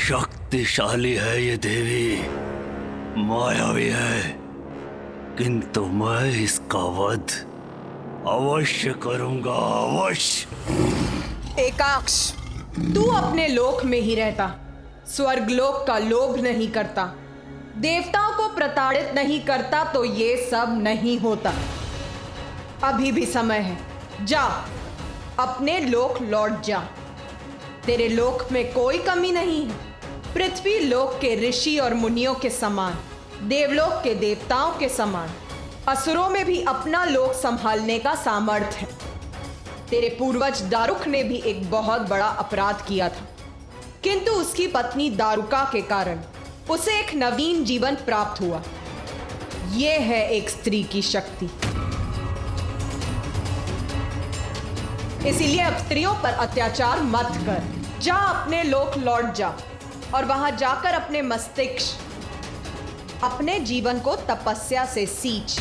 शक्तिशाली है ये देवी, मायावी है, किंतु मैं इसका वध अवश्य करूंगा, अवश्य। एकाक्ष, तू अपने लोक में ही रहता, स्वर्गलोक का लोभ नहीं करता, देवताओं को प्रताड़ित नहीं करता तो ये सब नहीं होता। अभी भी समय है, जा अपने लोक लौट जा। तेरे लोक में कोई कमी नहीं है। पृथ्वी लोक के ऋषि और मुनियों के समान, देवलोक के देवताओं के समान, असुरों में भी अपना लोक संभालने का सामर्थ्य है। तेरे पूर्वज दारुक ने भी एक बहुत बड़ा अपराध किया था, किंतु उसकी पत्नी दारुका के कारण उसे एक नवीन जीवन प्राप्त हुआ। यह है एक स्त्री की शक्ति। इसीलिए अब स्त्रियों पर अत्याचार मत कर। जा अपने लोक लौट जा और वहां जाकर अपने मस्तिष्क, अपने जीवन को तपस्या से सींच।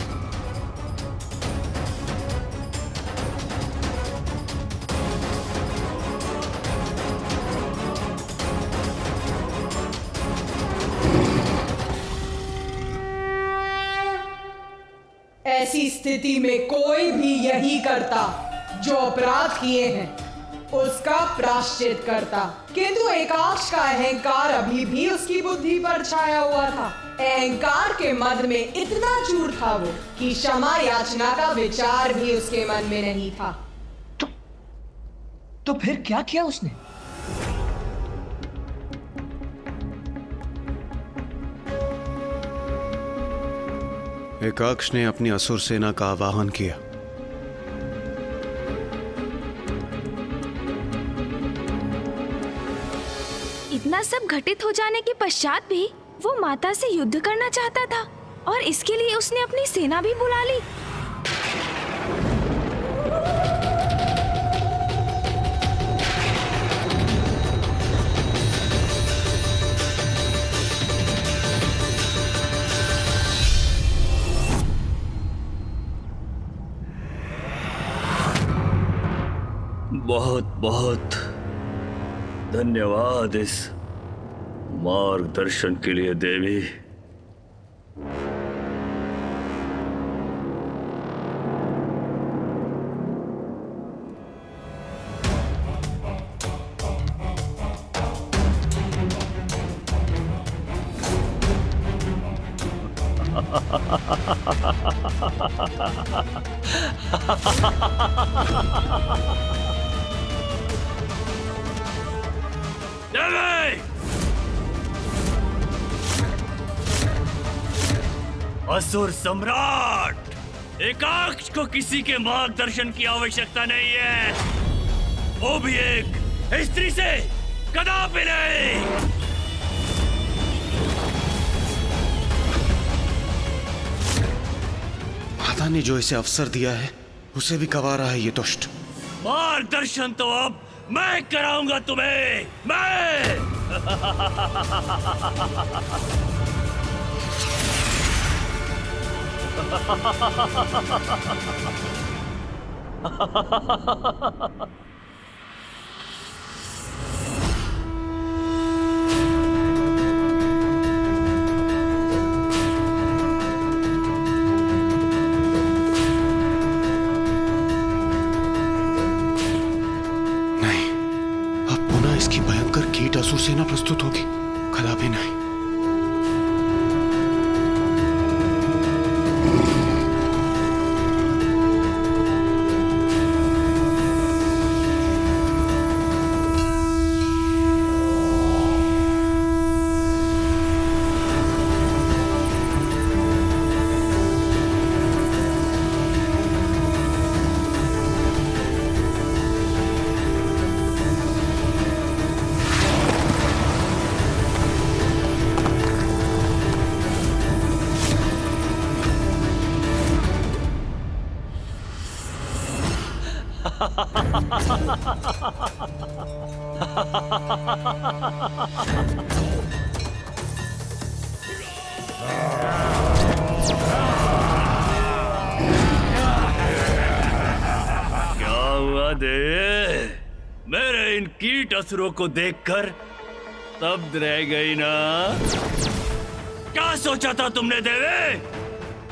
ऐसी स्थिति में कोई भी यही करता, जो अपराध किए हैं उसका प्रायश्चित करता। किंतु एकाक्ष का अहंकार अभी भी उसकी बुद्धि पर छाया हुआ था। अहंकार के मद में इतना चूर था वो कि क्षमा याचना का विचार भी उसके मन में नहीं था। तो फिर क्या किया उसने? एकाक्ष ने अपनी असुर सेना का आवाहन किया। इतना सब घटित हो जाने के पश्चात भी वो माता से युद्ध करना चाहता था और इसके लिए उसने अपनी सेना भी बुला ली। बहुत बहुत धन्यवाद इस मार्गदर्शन के लिए देवी। असुर सम्राट एकाक्ष को किसी के मार्गदर्शन की आवश्यकता नहीं है, वो भी एक स्त्री से कदापि नहीं। माता ने जो इसे अवसर दिया है उसे भी गंवा रहा है ये दुष्ट। मार्गदर्शन तो अब मैं कराऊंगा तुम्हें, मैं। नहीं, अब पुनः इसकी भयंकर कीट असुर सेना प्रस्तुत होगी, कदापि नहीं। क्या हुआ देव? मेरे इन कीट असुरों को देखकर स्तब्ध रह गई ना? क्या सोचा था तुमने देवे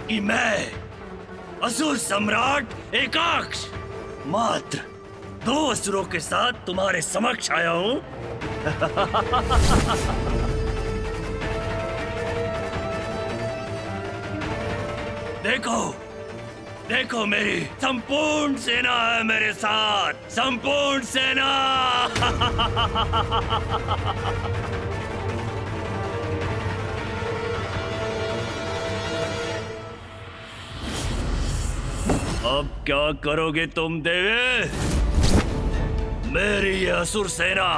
कि मैं असुर सम्राट एकाक्ष मात्र 2 असुरों के साथ तुम्हारे समक्ष आया हूं? देखो देखो, मेरी संपूर्ण सेना है मेरे साथ, संपूर्ण सेना। अब क्या करोगे तुम देवे? मेरी ये असुर सेना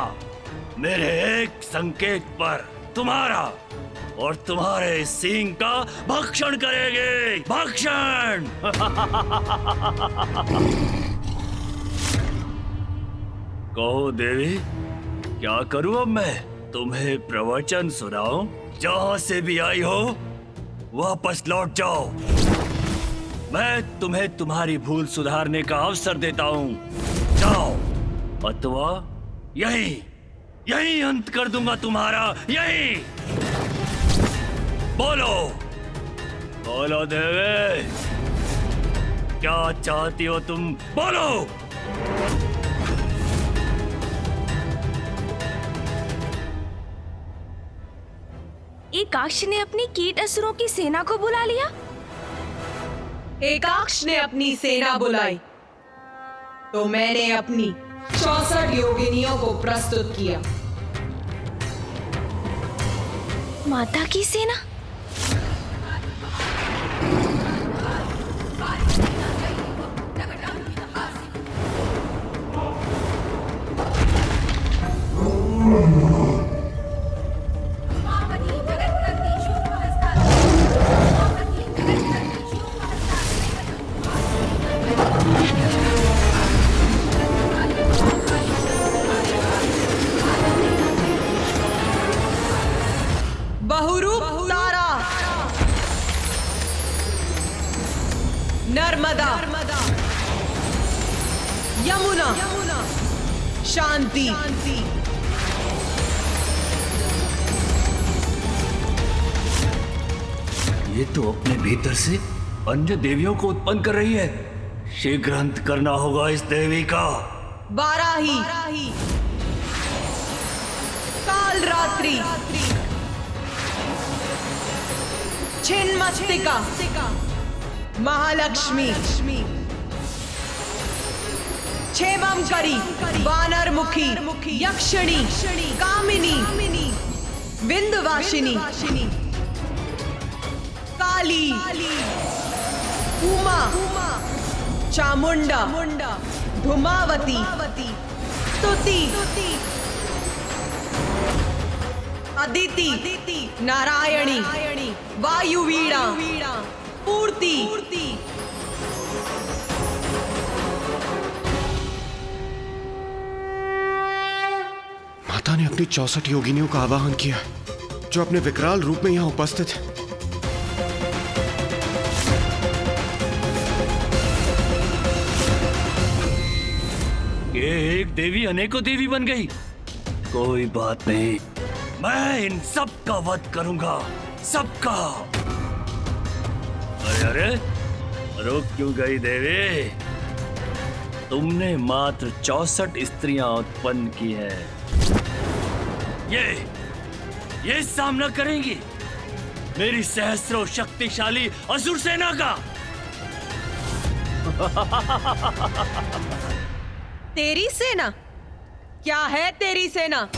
मेरे एक संकेत पर तुम्हारा और तुम्हारे सींग का भक्षण करेगी, भक्षण। कहो देवी, क्या करूं अब मैं? तुम्हें प्रवचन सुनाऊं? जहां से भी आई हो वापस लौट जाओ। मैं तुम्हें तुम्हारी भूल सुधारने का अवसर देता हूं। जाओ, अथवा यही अंत कर दूंगा तुम्हारा, यही। बोलो बोलो देवे, क्या चाहती हो तुम? बोलो। एकाक्ष ने अपनी कीट असुरों की सेना को बुला लिया। एकाक्ष ने अपनी सेना बुलाई तो मैंने अपनी 64 योगिनियों को प्रस्तुत किया। माता की सेना? बहुरूप तारा, नर्मदा, यमुना, शांति, ये तो अपने भीतर से अन्य देवियों को उत्पन्न कर रही है। शीघ्र अंत करना होगा इस देवी का। बाराही, काल रात्रि, छिन्नमस्तिका, महालक्ष्मी, क्षेमंकरी, वानरमुखी, यक्षिणी, कामिनी, विंध्यवासिनी, काली, उमा, चामुंडा, धूमावती, स्तुति, अदिति, नारायणी, वायुवीणा, पूर्ति, माता ने अपनी 64 योगिनियों का आवाहन किया, जो अपने विकराल रूप में यहाँ उपस्थित है। ये एक देवी अनेकों देवी बन गई। कोई बात नहीं, मैं इन सब का वध करूंगा, सबका। अरे रुक क्यों गई देवी? तुमने मात्र 64 स्त्रियां उत्पन्न की है। ये सामना करेंगी मेरी सहस्रों शक्तिशाली असुर सेना का। तेरी सेना? क्या है तेरी सेना?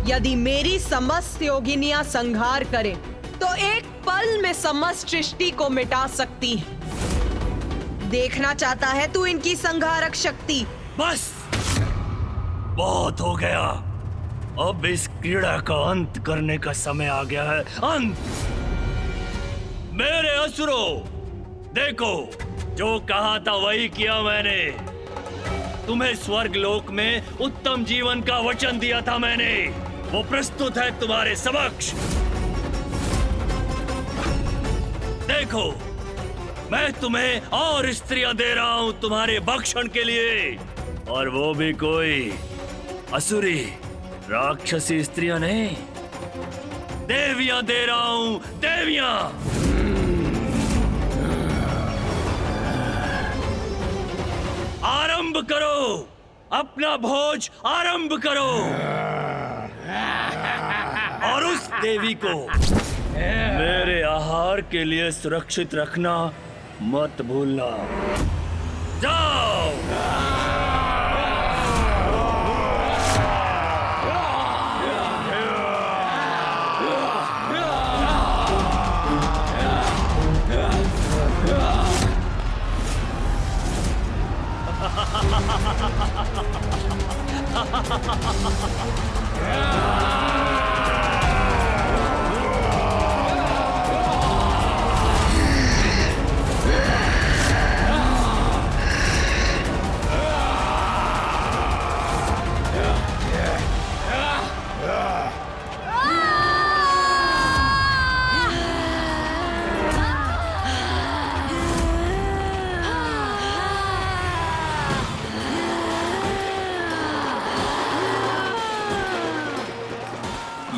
यदि मेरी समस्त योगिनियां संहार करें तो एक पल में समस्त सृष्टि को मिटा सकती है। देखना चाहता है तू इनकी संहारक शक्ति? बस बहुत हो गया। अब इस क्रीड़ा का अंत करने का समय आ गया है। अंत। मेरे असुरों, देखो, जो कहा था वही किया मैंने। तुम्हें स्वर्ग लोक में उत्तम जीवन का वचन दिया था मैंने, वो प्रस्तुत है तुम्हारे समक्ष। देखो, मैं तुम्हें और स्त्रियां दे रहा हूं तुम्हारे भक्षण के लिए, और वो भी कोई असुरी राक्षसी स्त्रियां नहीं, देवियां दे रहा हूं, देवियां। आरंभ करो, अपना भोज आरंभ करो। और उस देवी को मेरे आहार के लिए सुरक्षित रखना मत भूलना। जाओ।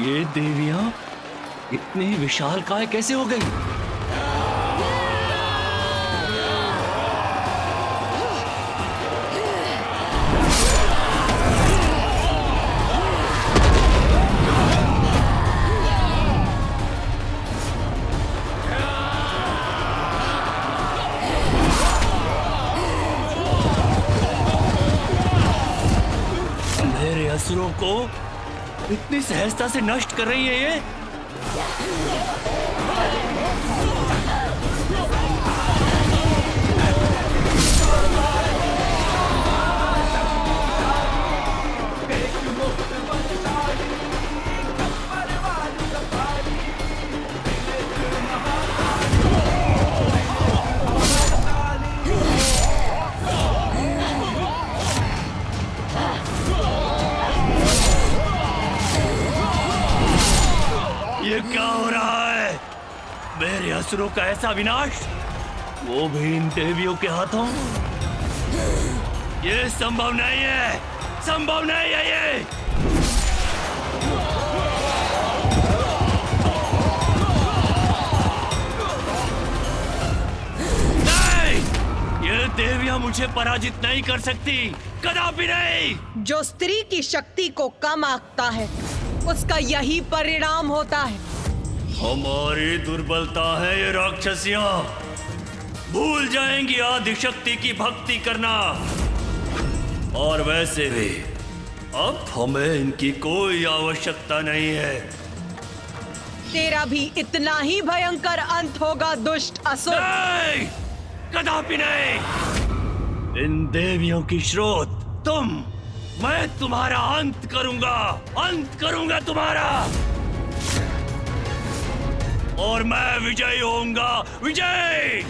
ये देवियां इतनी विशालकाय कैसे हो गई? मेरे असुरों को इतनी सहजता से नष्ट कर रही है ये। ये क्या हो रहा है? मेरे असुरों का ऐसा विनाश, वो भी इन देवियों के हाथों? ये संभव नहीं है, संभव नहीं है ये। नहीं, ये देवियां मुझे पराजित नहीं कर सकती, कदापि नहीं। जो स्त्री की शक्ति को कम आंकता है, उसका यही परिणाम होता है। हमारी दुर्बलता है ये राक्षसियां, भूल जाएंगी आदिशक्ति की भक्ति करना। और वैसे भी अब हमें इनकी कोई आवश्यकता नहीं है। तेरा भी इतना ही भयंकर अंत होगा दुष्ट असुर। नहीं, कदापि नहीं। इन देवियों की स्रोत तुम, मैं तुम्हारा अंत करूंगा तुम्हारा। और मैं विजयी होऊंगा, विजय।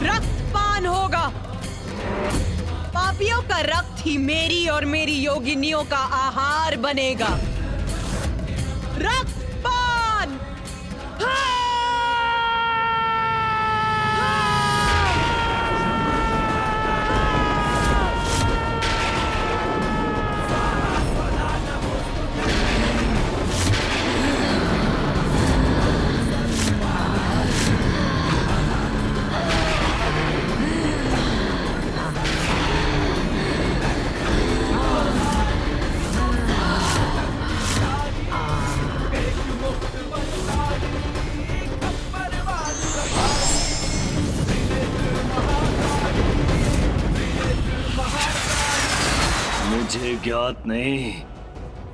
रक्तपान होगा। पापियों का रक्त ही मेरी और मेरी योगिनियों का आहार बनेगा। रक्तपान। मुझे ज्ञात नहीं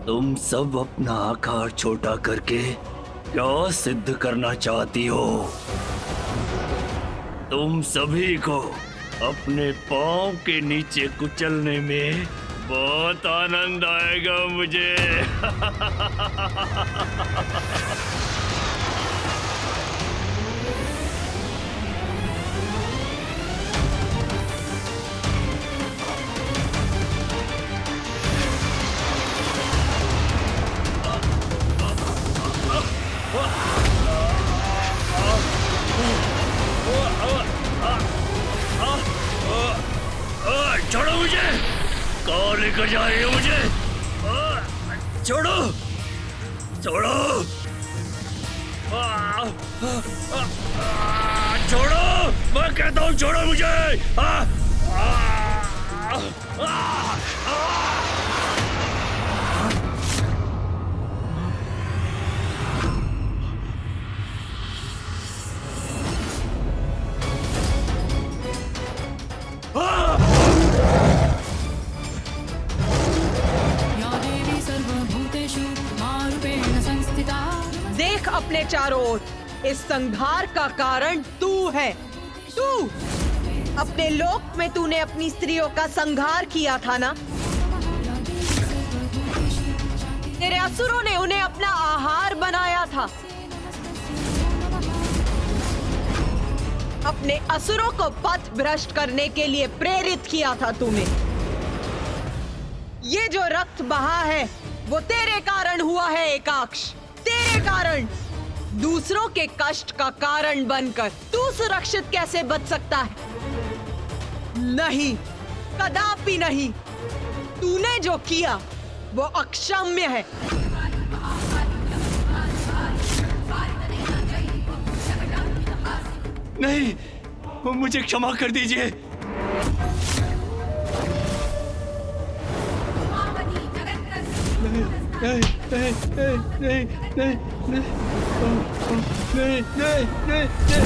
तुम सब अपना आकार छोटा करके क्या सिद्ध करना चाहती हो? तुम सभी को अपने पांव के नीचे कुचलने में बहुत आनंद आएगा मुझे। छोड़ो मुझे! कहाँ लेकर जा रही हो मुझे? छोड़ो! छोड़ो! छोड़ो! मैं कहता हूँ छोड़ो मुझे! देख अपने चारों ओर, इस संहार का कारण तू है। तू अपने लोक में तूने अपनी स्त्रियों का संहार किया था ना? तेरे असुरों ने उन्हें अपना आहार बनाया था। अपने असुरों को पथ भ्रष्ट करने के लिए प्रेरित किया था तूने। ये जो रक्त बहा है वो तेरे कारण हुआ है एकाक्ष। तेरे कारण दूसरों के कष्ट का कारण बनकर तू सुरक्षित कैसे बच सकता है? नहीं, कदापि नहीं। तूने जो किया वो अक्षम्य है। नहीं, मुझे क्षमा कर दीजिए। नहीं, नहीं, नहीं, नहीं, नहीं, नहीं, नहीं, नहीं, नहीं, नहीं।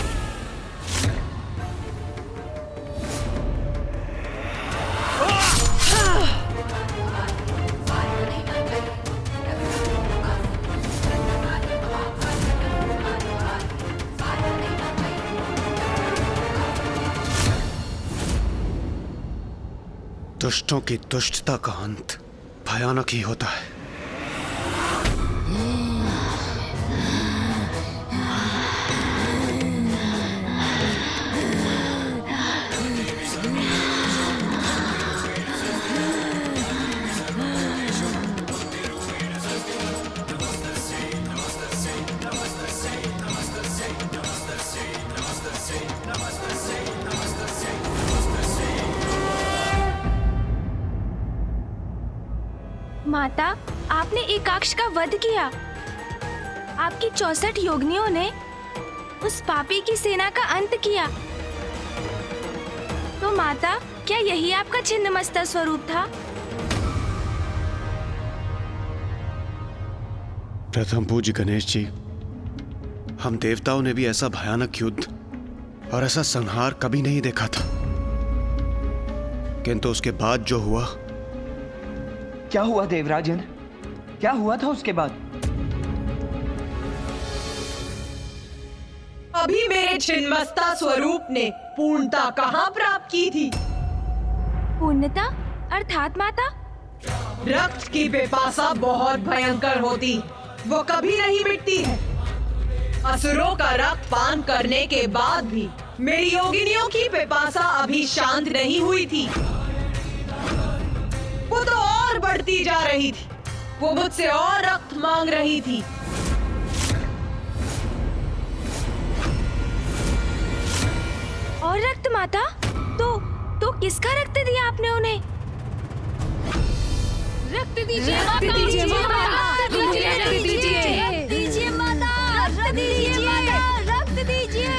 दुष्टों की दुष्टता का अंत भयानक ही होता है। माता, आपने एकाक्ष का वध किया। आपकी 64 योगिनियों ने उस पापी की सेना का अंत किया। तो माता, क्या यही आपका छिन्नमस्ता स्वरूप था? प्रथम पूज्य गणेश जी, हम देवताओं ने भी ऐसा भयानक युद्ध और ऐसा संहार कभी नहीं देखा था। किंतु उसके बाद जो हुआ। क्या हुआ देवराजन? क्या हुआ था उसके बाद? अभी मेरे छिन्नमस्ता स्वरूप ने पूर्णता कहाँ प्राप्त की थी? पूर्णता अर्थात माता? रक्त की पिपासा बहुत भयंकर होती, वो कभी नहीं मिटती है। असुरों का रक्त पान करने के बाद भी मेरी योगिनियों की पिपासा अभी शांत नहीं हुई थी। वो तो और बढ़ती जा रही थी। वो मुझसे और रक्त मांग रही थी। और रक्त माता? तो किसका रक्त दिया आपने उन्हें? रक्त दीजिए माता, दीजिए माता, रक्त दीजिए, दीजिए माता, रक्त दीजिए माता, रक्त दीजिए,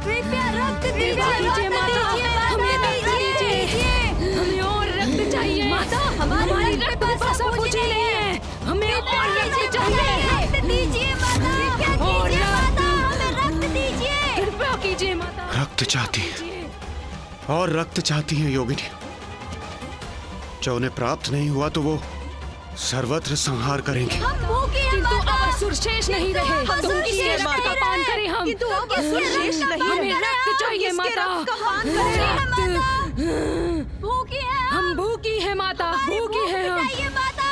कृपया रक्त दीजिए माता, हमें रक्त दीजिए, हमें और रक्त चाहिए माता, हमारी रक्त पिपासा बुझी नहीं है, हमें और रक्त चाहिए, रक्त दीजिए माता, और माता, हमें रक्त दीजिए, कृपया कीजिए माता। रक्त चाहती है और रक्त चाहती है योगिनी। जो उन्हें प्राप्त नहीं हुआ तो वो सर्वत्र संहार करेंगे। हम भूखे हैं किंतु माता। अब असुर शेष नहीं रहे। हम तुम किसके किसके रक्त का पान करें हम? किंतु अब असुर शेष नहीं हमें रहे। रक्त चाहिए किसके माता। रक्त का पान करें? भूखे हैं हम भूखी है माता, भूखी है हम। मिटाइए माता।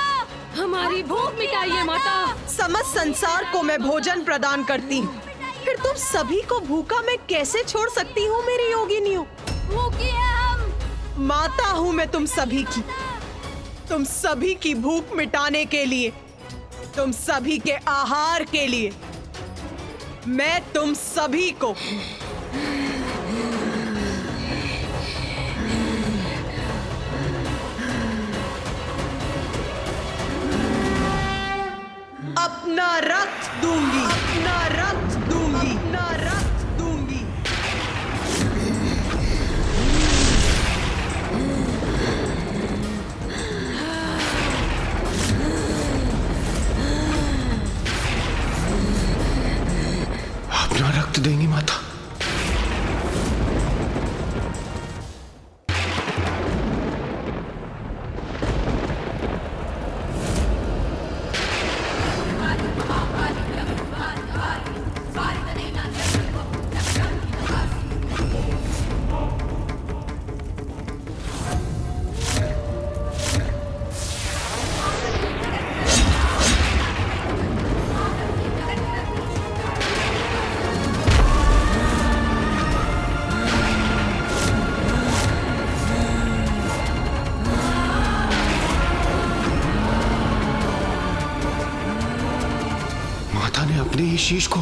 हमारी भूख मिटाइए माता। समस्त संसार को मैं भोजन प्रदान करती हूँ, फिर तुम सभी को भूखा मैं कैसे छोड़ सकती हूँ मेरी योगिनियों? भूखे हैं हम। माता हूँ मैं तुम सभी की भूख मिटाने के लिए, तुम सभी के आहार के लिए मैं तुम सभी को अपना रक्त दूंगी, अपना रक्त दूंगी, अपना रक्त दूंगी। अपना रक्त देंगी माता। माता ने अपने ही शीश को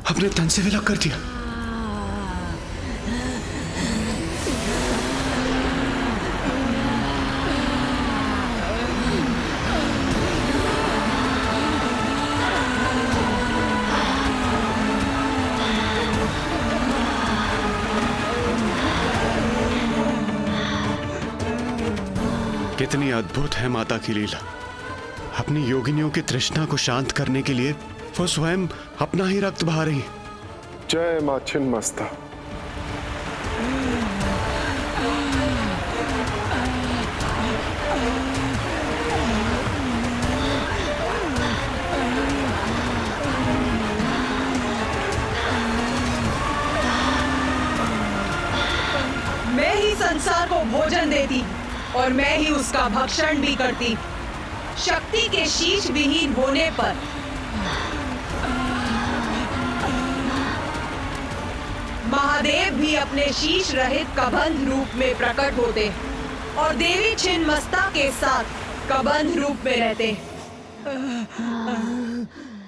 अपने तन से विलग कर दिया। कितनी अद्भुत है माता की लीला। अपनी योगिनियों की तृष्णा को शांत करने के लिए वो स्वयं अपना ही रक्त बहा रही। जय मां छिन्नमस्ता। मैं ही संसार को भोजन देती और मैं ही उसका भक्षण भी करती। शक्ति के शीश विहीन होने पर महादेव भी अपने शीश रहित कबंध रूप में प्रकट होते और देवी छिन्नमस्ता के साथ कबंध रूप में रहते।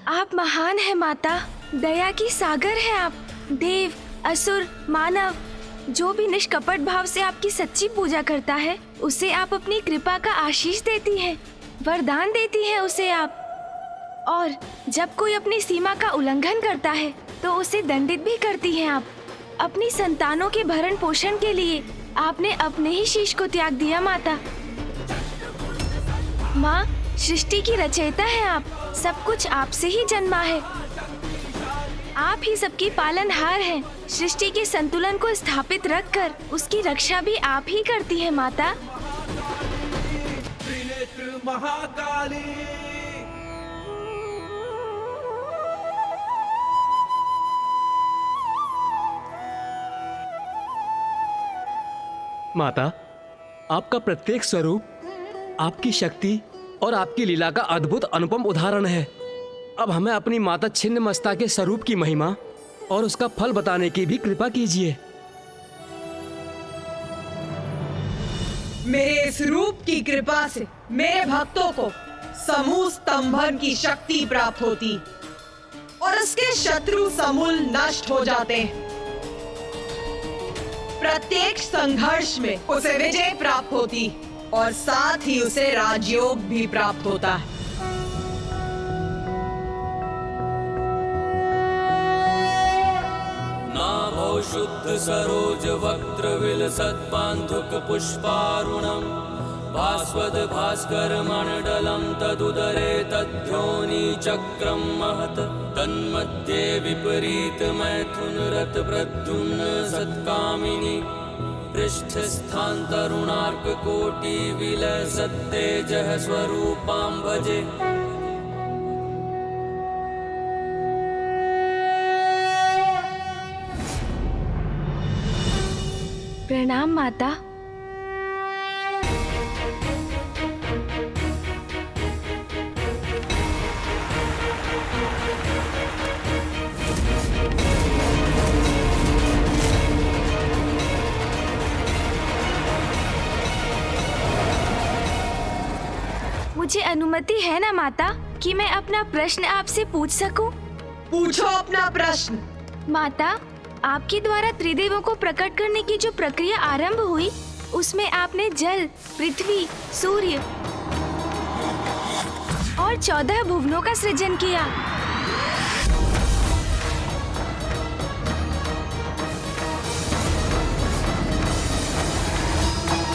आप महान है माता, दया की सागर है आप। देव, असुर, मानव जो भी निष्कपट भाव से आपकी सच्ची पूजा करता है उसे आप अपनी कृपा का आशीष देती हैं, वरदान देती हैं उसे आप। और जब कोई अपनी सीमा का उल्लंघन करता है तो उसे दंडित भी करती हैं आप। अपनी संतानों के भरण पोषण के लिए आपने अपने ही शीश को त्याग दिया माता। माँ, सृष्टि की रचयिता है आप, सब कुछ आपसे ही जन्मा है। आप ही सबकी पालनहार हैं। सृष्टि के संतुलन को स्थापित रखकर उसकी रक्षा भी आप ही करती है माता। माता, आपका प्रत्येक स्वरूप आपकी शक्ति और आपकी लीला का अद्भुत अनुपम उदाहरण है। अब हमें अपनी माता छिन्नमस्ता के स्वरूप की महिमा और उसका फल बताने की भी कृपा कीजिए। मेरे इस रूप की कृपा से मेरे भक्तों को समूह स्तंभन की शक्ति प्राप्त होती और उसके शत्रु समूल नष्ट हो जाते। प्रत्येक संघर्ष में उसे विजय प्राप्त होती और साथ ही उसे राजयोग भी प्राप्त होता है। नाभौ शुद्ध सरोज वक्त्र विलसत् पान्थुक पुष्पारुणम् भास्वद भास्कर मंडलम तदुदरे तद्योनि चक्रम महत तन्मध्ये विपरीत मैथुन रत प्रद्युम्न सत्कामिनी पृष्ठस्थान तरुणार्ककोटिविलसत्तेजः स्वरूपां भजे। प्रणाम माता। मुझे अनुमति है ना माता कि मैं अपना प्रश्न आपसे पूछ सकूं? पूछो अपना प्रश्न। माता, आपके द्वारा त्रिदेवों को प्रकट करने की जो प्रक्रिया आरंभ हुई, उसमें आपने जल, पृथ्वी, सूर्य और 14 भुवनों का सृजन किया।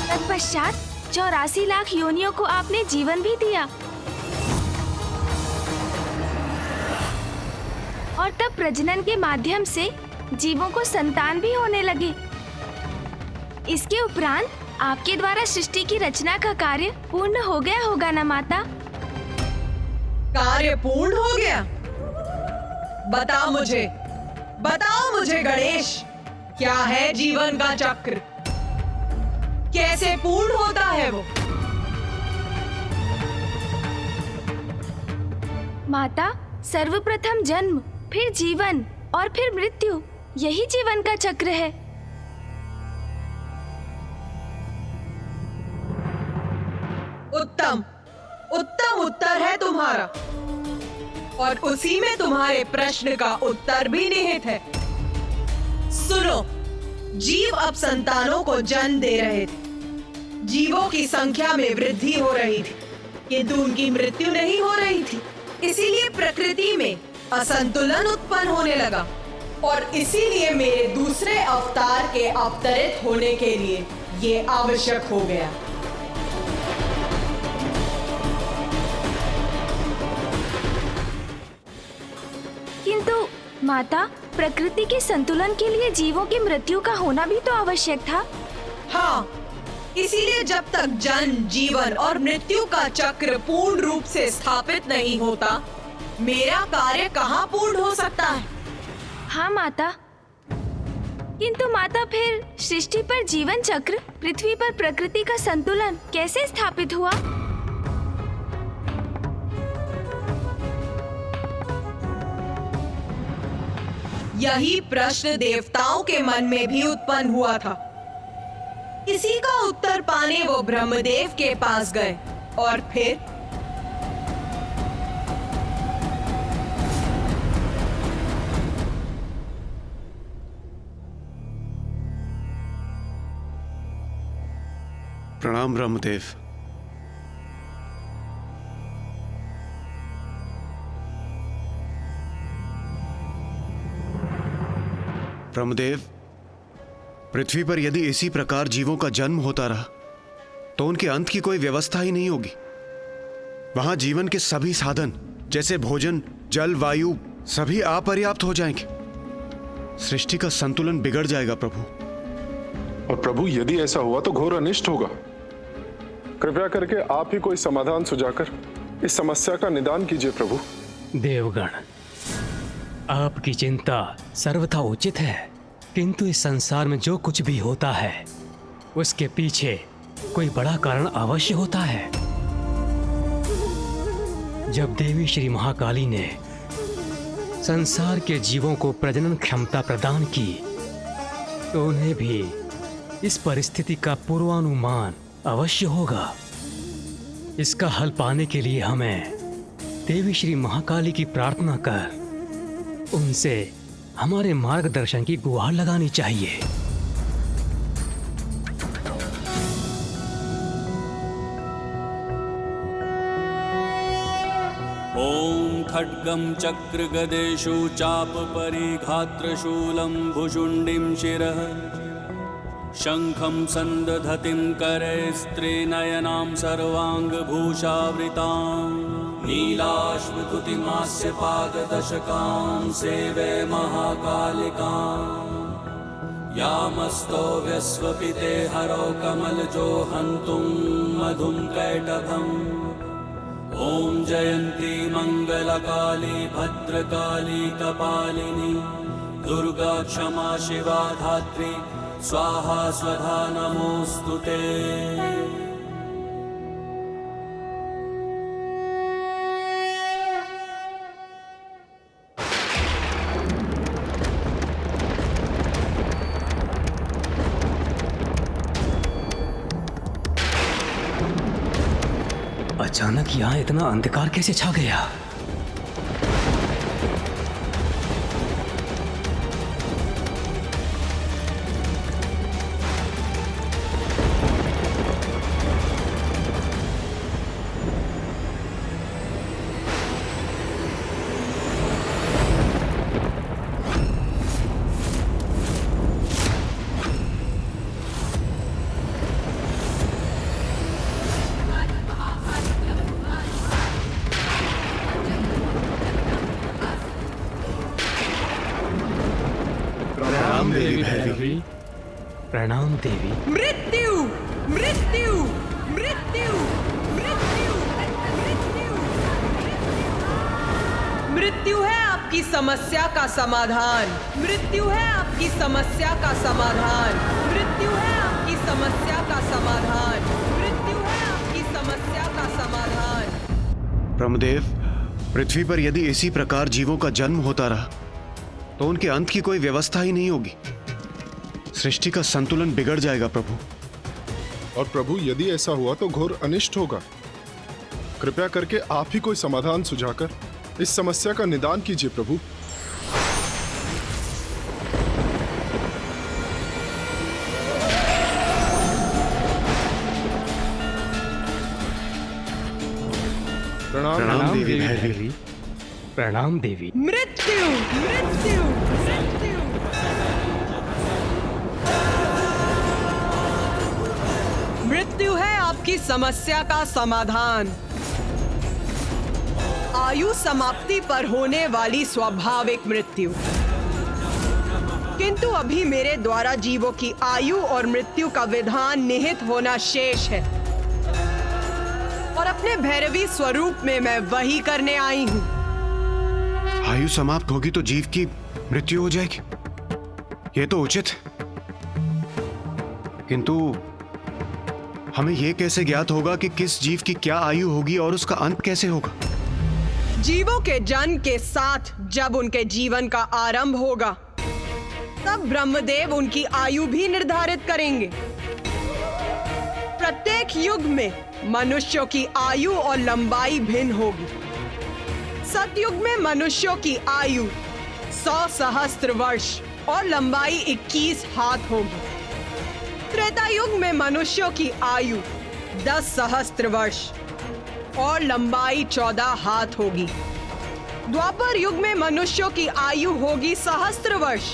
तत्पश्चात 84 लाख योनियों को आपने जीवन भी दिया और तब प्रजनन के माध्यम से जीवों को संतान भी होने लगे। इसके उपरांत आपके द्वारा सृष्टि की रचना का कार्य पूर्ण हो गया होगा ना माता? कार्य पूर्ण हो गया? बताओ मुझे गणेश, क्या है जीवन का चक्र? कैसे पूर्ण होता है वो? माता, सर्वप्रथम जन्म, फिर जीवन और फिर मृत्यु, यही जीवन का चक्र है। उत्तम उत्तर है तुम्हारा, और उसी में तुम्हारे प्रश्न का उत्तर भी निहित है। सुनो, जीव अब संतानों को जन्म दे रहे थे। जीवों की संख्या में वृद्धि हो रही थी, किंतु उनकी मृत्यु नहीं हो रही थी। इसीलिए प्रकृति में असंतुलन उत्पन्न होने लगा, और इसीलिए मेरे दूसरे अवतार के अवतरित होने के लिए ये आवश्यक हो गया। किंतु माता, प्रकृति के संतुलन के लिए जीवों की मृत्यु का होना भी तो आवश्यक था। हाँ, इसीलिए जब तक जन्म, जीवन और मृत्यु का चक्र पूर्ण रूप से स्थापित नहीं होता, मेरा कार्य कहाँ पूर्ण हो सकता है? हाँ माता, किंतु माता, फिर सृष्टि पर जीवन चक्र, पृथ्वी पर प्रकृति का संतुलन कैसे स्थापित हुआ? यही प्रश्न देवताओं के मन में भी उत्पन्न हुआ था। इसी का उत्तर पाने वो ब्रह्मदेव के पास गए, और फिर प्रणाम ब्रह्मदेव। ब्रह्मदेव, पृथ्वी पर यदि इसी प्रकार जीवों का जन्म होता रहा तो उनके अंत की कोई व्यवस्था ही नहीं होगी। वहां जीवन के सभी साधन जैसे भोजन, जल, वायु सभी अपर्याप्त हो जाएंगे। सृष्टि का संतुलन बिगड़ जाएगा प्रभु। और प्रभु, यदि ऐसा हुआ तो घोर अनिष्ट होगा। कृपया करके आप ही कोई समाधान सुझाकर इस समस्या का निदान कीजिए प्रभु। देवगण, आपकी चिंता सर्वथा उचित है, किंतु इस संसार में जो कुछ भी होता है उसके पीछे कोई बड़ा कारण अवश्य होता है। जब देवी श्री महाकाली ने संसार के जीवों को प्रजनन क्षमता प्रदान की तो उन्हें भी इस परिस्थिति का पूर्वानुमान अवश्य होगा। इसका हल पाने के लिए हमें देवी श्री महाकाली की प्रार्थना कर उनसे हमारे मार्गदर्शन की गुहार लगानी चाहिए। ॐ खड्गं चक्रगदेषु चापपरिघात्रशूलं भुशुण्डिं शिरः शङ्खं सन्दधतिं करैस्त्रिनयनां सर्वाङ्गभूषावृतां नीलाश्मकुतिमास्य पाददशकां सेवे महाकालिकां यामस्तो व्यस्वपिते हरो कमलजो हन्तुं मधुं कैटभम् ॐ जयन्ती मङ्गलकाली भद्रकाली कपालिनी दुर्गा क्षमा शिवा धात्री स्वाहा स्वधा नमोस्तुते। अचानक यहाँ इतना अंधकार कैसे छा गया? प्रणाम देवी भैरवी। प्रणाम देवी। मृत्यु मृत्यु मृत्यु मृत्यु मृत्यु मृत्यु है आपकी समस्या का समाधान। मृत्यु है आपकी समस्या का समाधान। मृत्यु है आपकी समस्या का समाधान। मृत्यु है आपकी समस्या का समाधान। ब्रह्मदेव, पृथ्वी पर यदि इसी प्रकार जीवों का जन्म होता रहा तो उनके अंत की कोई व्यवस्था ही नहीं होगी। सृष्टि का संतुलन बिगड़ जाएगा प्रभु। और प्रभु यदि ऐसा हुआ तो घोर अनिष्ट होगा। कृपया करके आप ही कोई समाधान सुझाकर इस समस्या का निदान कीजिए प्रभु। प्रणाम देवी भैरवी। प्रणाम देवी। मृत्यु मृत्यु मृत्यु मृत्यु है आपकी समस्या का समाधान। आयु समाप्ति पर होने वाली स्वाभाविक मृत्यु। किंतु अभी मेरे द्वारा जीवों की आयु और मृत्यु का विधान निहित होना शेष है और अपने भैरवी स्वरूप में मैं वही करने आई हूँ। आयु समाप्त होगी तो जीव की मृत्यु हो जाएगी, ये तो उचित है। किंतु हमें यह कैसे ज्ञात होगा कि किस जीव की क्या आयु होगी और उसका अंत कैसे होगा? जीवों के जन्म के साथ जब उनके जीवन का आरंभ होगा तब ब्रह्मदेव उनकी आयु भी निर्धारित करेंगे। प्रत्येक युग में मनुष्यों की आयु और लंबाई भिन्न होगी। सतयुग में मनुष्यों की आयु 100 सहस्त्र वर्ष और लंबाई 21 हाथ होगी। त्रेता युग में मनुष्यों की आयु 10 सहस्त्र वर्ष और लंबाई 14 हाथ होगी। द्वापर युग में मनुष्यों की आयु होगी सहस्त्र वर्ष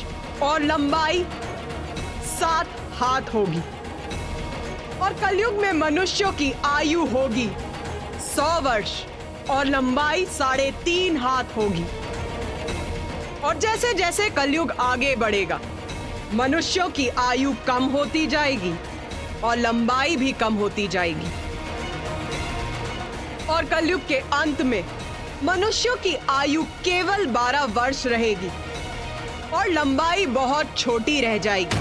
और लंबाई 7 हाथ होगी। और कलयुग में मनुष्यों की आयु होगी 100 वर्ष और लंबाई 3.5 हाथ होगी। और जैसे जैसे कलयुग आगे बढ़ेगा मनुष्यों की आयु कम होती जाएगी और लंबाई भी कम होती जाएगी। और कलयुग के अंत में मनुष्यों की आयु केवल 12 वर्ष रहेगी और लंबाई बहुत छोटी रह जाएगी।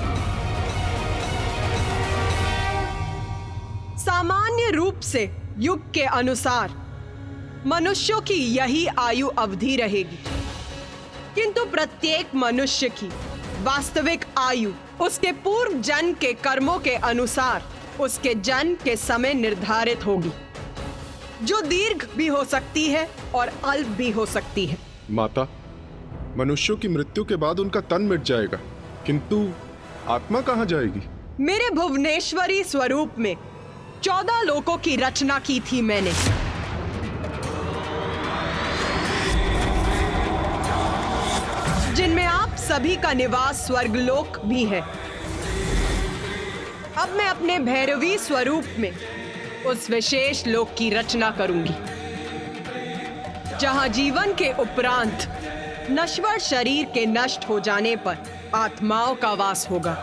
सामान्य रूप से युग के अनुसार मनुष्यों की यही आयु अवधि रहेगी, किंतु प्रत्येक मनुष्य की वास्तविक आयु उसके पूर्व जन्म के कर्मों के अनुसार उसके जन्म के समय निर्धारित होगी, जो दीर्घ भी हो सकती है और अल्प भी हो सकती है। माता, मनुष्यों की मृत्यु के बाद उनका तन मिट जाएगा, किंतु आत्मा कहाँ जाएगी? मेरे भुवनेश्वरी स्वरूप में 14 लोकों की रचना की थी मैंने। जिनमें आप सभी का निवास स्वर्गलोक भी है। अब मैं अपने भैरवी स्वरूप में उस विशेष लोक की रचना करूंगी, जहां जीवन के उपरांत नश्वर शरीर के नष्ट हो जाने पर आत्माओं का वास होगा।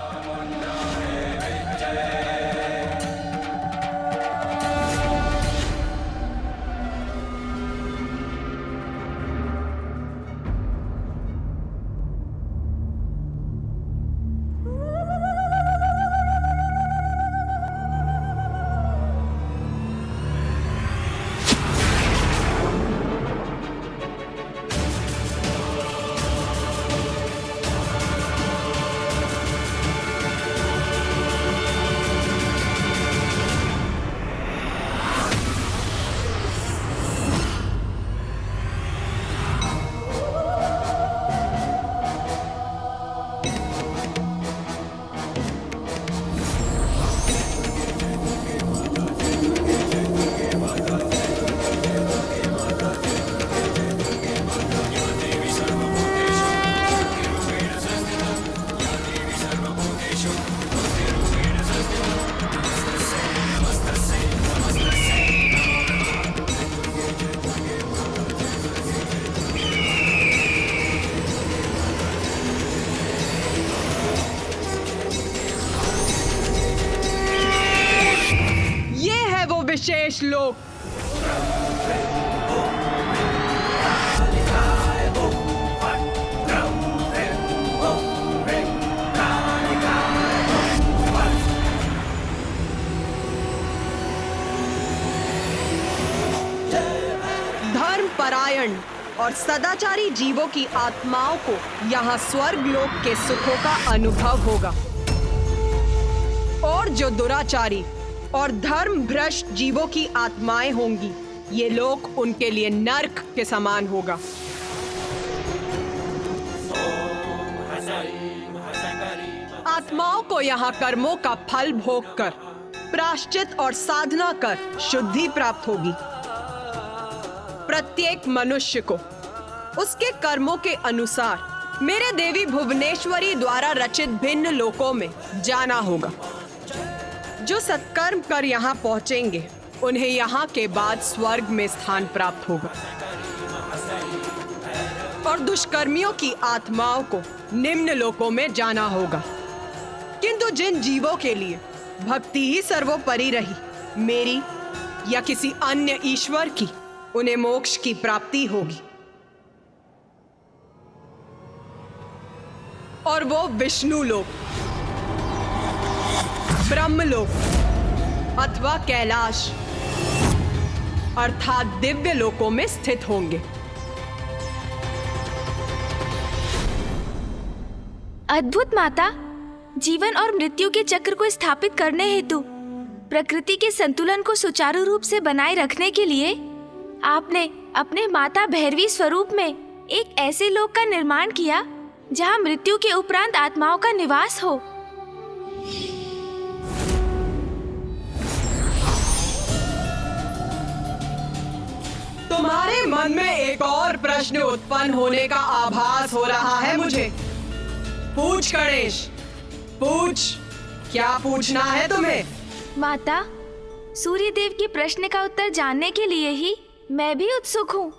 शेष लोक। धर्म परायण और सदाचारी जीवों की आत्माओं को यहाँ स्वर्ग लोक के सुखों का अनुभव होगा, और जो दुराचारी और धर्म भ्रष्ट जीवों की आत्माएं होंगी, ये लोक उनके लिए नर्क के समान होगा। आत्माओं को यहाँ कर्मों का फल भोग कर, प्रायश्चित और साधना कर शुद्धि प्राप्त होगी। प्रत्येक मनुष्य को उसके कर्मों के अनुसार मेरे देवी भुवनेश्वरी द्वारा रचित भिन्न लोकों में जाना होगा। जो सत्कर्म कर यहाँ पहुँचेंगे, उन्हें यहाँ के बाद स्वर्ग में स्थान प्राप्त होगा, और दुष्कर्मियों की आत्माओं को निम्न लोकों में जाना होगा। किंतु जिन जीवों के लिए भक्ति ही सर्वोपरि रही, मेरी या किसी अन्य ईश्वर की, उन्हें मोक्ष की प्राप्ति होगी, और वो विष्णु लोक, ब्रह्मलोक अथवा कैलाश अर्थात दिव्य लोकों में स्थित होंगे। अद्भुत माता, जीवन और मृत्यु के चक्र को स्थापित करने हेतु प्रकृति के संतुलन को सुचारू रूप से बनाए रखने के लिए आपने अपने माता भैरवी स्वरूप में एक ऐसे लोक का निर्माण किया जहां मृत्यु के उपरांत आत्माओं का निवास हो। तुम्हारे मन में एक और प्रश्न उत्पन्न होने का आभास हो रहा है मुझे। पूछ गणेश, पूछ, क्या पूछना है तुम्हें? माता, सूर्य देव के प्रश्न का उत्तर जानने के लिए ही मैं भी उत्सुक हूँ।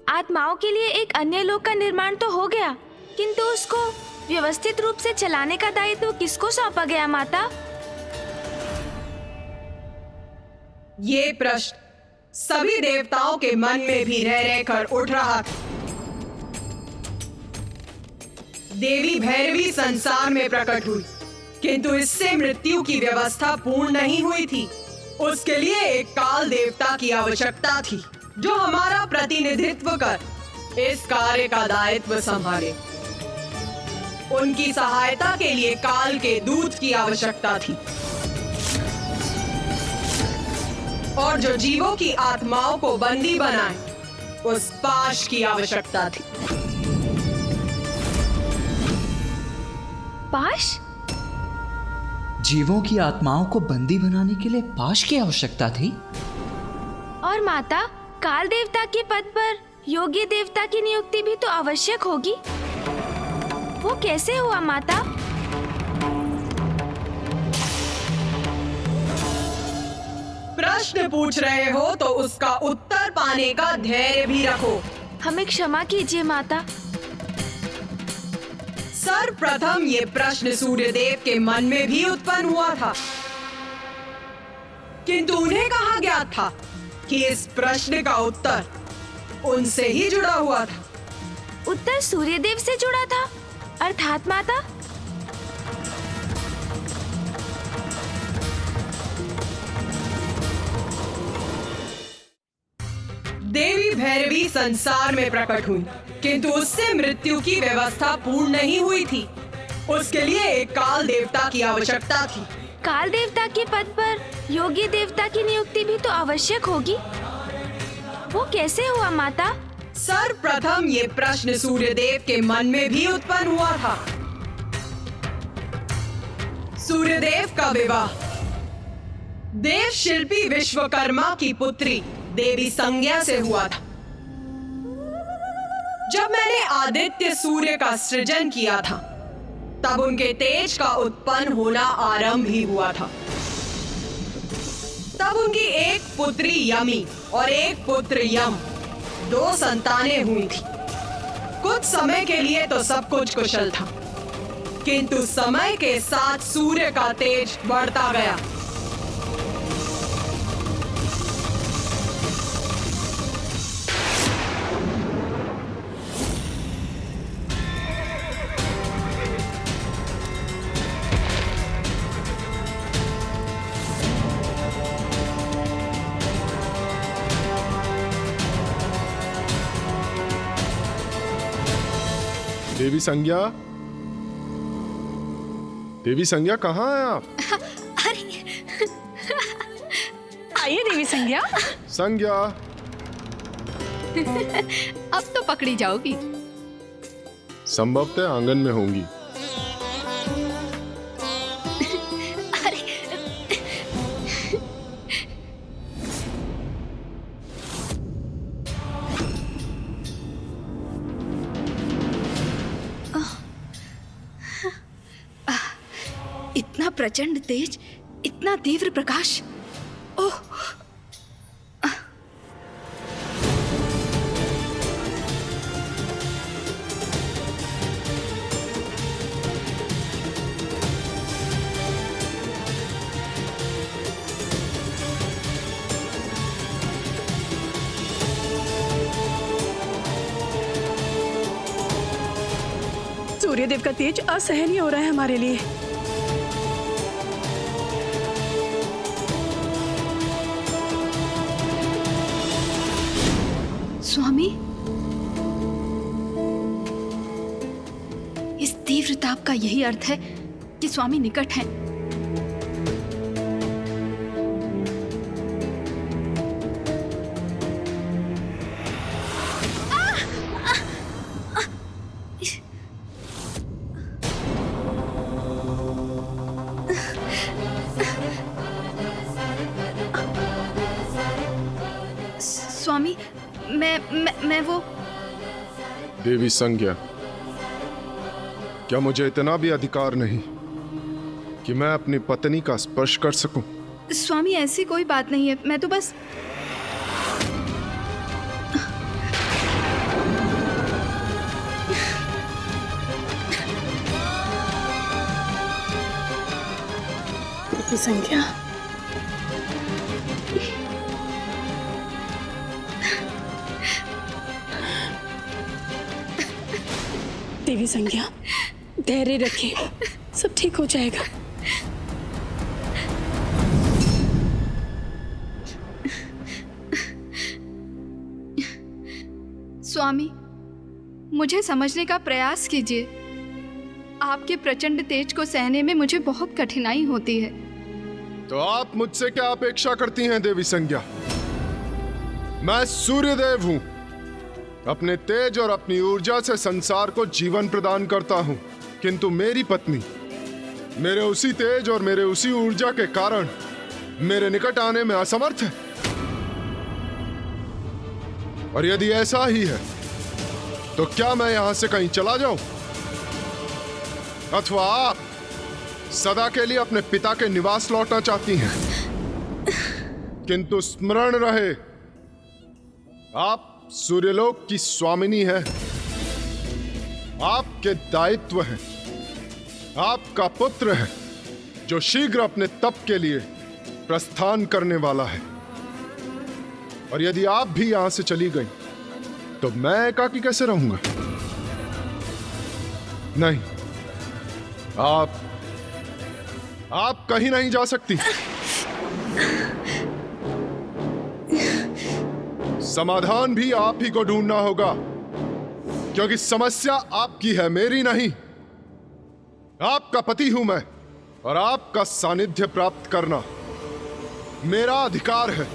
आत्माओं के लिए एक अन्य लोक का निर्माण तो हो गया, किंतु उसको व्यवस्थित रूप से चलाने का दायित्व किसको सौंपा गया माता? ये प्रश्न सभी देवताओं के मन में भी रह रहकर उठ रहा था। देवी भैरवी संसार में प्रकट हुई, किंतु इससे मृत्यु की व्यवस्था पूर्ण नहीं हुई थी। उसके लिए एक काल देवता की आवश्यकता थी, जो हमारा प्रतिनिधित्व कर इस कार्य का दायित्व संभाले। उनकी सहायता के लिए काल के दूत की आवश्यकता थी, और जो जीवों की आत्माओं को बंदी बनाए, उस पाश की आवश्यकता थी। पाश? जीवों की आत्माओं को बंदी बनाने के लिए पाश की आवश्यकता थी? और माता, काल देवता के पद पर योग्य देवता की नियुक्ति भी तो आवश्यक होगी। वो कैसे हुआ माता? प्रश्न पूछ रहे हो तो उसका उत्तर पाने का धैर्य भी रखो। हमें क्षमा कीजिए माता। सर्वप्रथम ये प्रश्न सूर्यदेव के मन में भी उत्पन्न हुआ था, किंतु उन्हें कहा गया था कि इस प्रश्न का उत्तर उनसे ही जुड़ा हुआ था। उत्तर सूर्यदेव से जुड़ा था, अर्थात माता? देवी भैरवी संसार में प्रकट हुई, किंतु उससे मृत्यु की व्यवस्था पूर्ण नहीं हुई थी। उसके लिए एक काल देवता की आवश्यकता थी। काल देवता के पद पर योग्य देवता की नियुक्ति भी तो आवश्यक होगी। वो कैसे हुआ माता? सर्वप्रथम ये प्रश्न सूर्यदेव के मन में भी उत्पन्न हुआ था। सूर्यदेव का विवाह देव शिल्पी विश्वकर्मा की पुत्री देवी संज्ञा से हुआ था। जब मैंने आदित्य सूर्य का सृजन किया था, तब उनके तेज का उत्पन्न होना आरंभ ही हुआ था। तब उनकी एक पुत्री यमी और एक पुत्र यम, 2 संतानें हुई थी। कुछ समय के लिए तो सब कुछ कुशल था, किंतु समय के साथ सूर्य का तेज बढ़ता गया। देवी संज्ञा, देवी संज्ञा कहाँ हैं आप? आइए देवी संज्ञा। संज्ञा, अब तो पकड़ी जाओगी। संभवतः आंगन में होंगी। इतना प्रचंड तेज, इतना तीव्र प्रकाश। ओह, सूर्यदेव का तेज असहनीय हो रहा है हमारे लिए। स्वामी, इस तीव्र ताप का यही अर्थ है कि स्वामी निकट हैं। स्वामी, मैं वो। देवी संज्ञा, क्या मुझे इतना भी अधिकार नहीं कि मैं अपनी पत्नी का स्पर्श कर सकूं? स्वामी, ऐसी कोई बात नहीं है, मैं तो बस। देवी संज्ञा, देवी संज्ञा, धैर्य रखिए, सब ठीक हो जाएगा। स्वामी, मुझे समझने का प्रयास कीजिए। आपके प्रचंड तेज को सहने में मुझे बहुत कठिनाई होती है। तो आप मुझसे क्या अपेक्षा करती हैं देवी संज्ञा? मैं सूर्यदेव हूं। अपने तेज और अपनी ऊर्जा से संसार को जीवन प्रदान करता हूं, किंतु मेरी पत्नी मेरे उसी तेज और मेरे उसी ऊर्जा के कारण मेरे निकट आने में असमर्थ है। और यदि ऐसा ही है तो क्या मैं यहां से कहीं चला जाऊं, अथवा आप सदा के लिए अपने पिता के निवास लौटना चाहती हैं? किंतु स्मरण रहे, आप सूर्यलोक की स्वामिनी है। आपके दायित्व है। आपका पुत्र है जो शीघ्र अपने तप के लिए प्रस्थान करने वाला है। और यदि आप भी यहां से चली गई तो मैं एकाकी कैसे रहूंगा? नहीं, आप कहीं नहीं जा सकती। समाधान भी आप ही को ढूंढना होगा, क्योंकि समस्या आपकी है, मेरी नहीं। आपका पति हूं मैं, और आपका सानिध्य प्राप्त करना मेरा अधिकार है।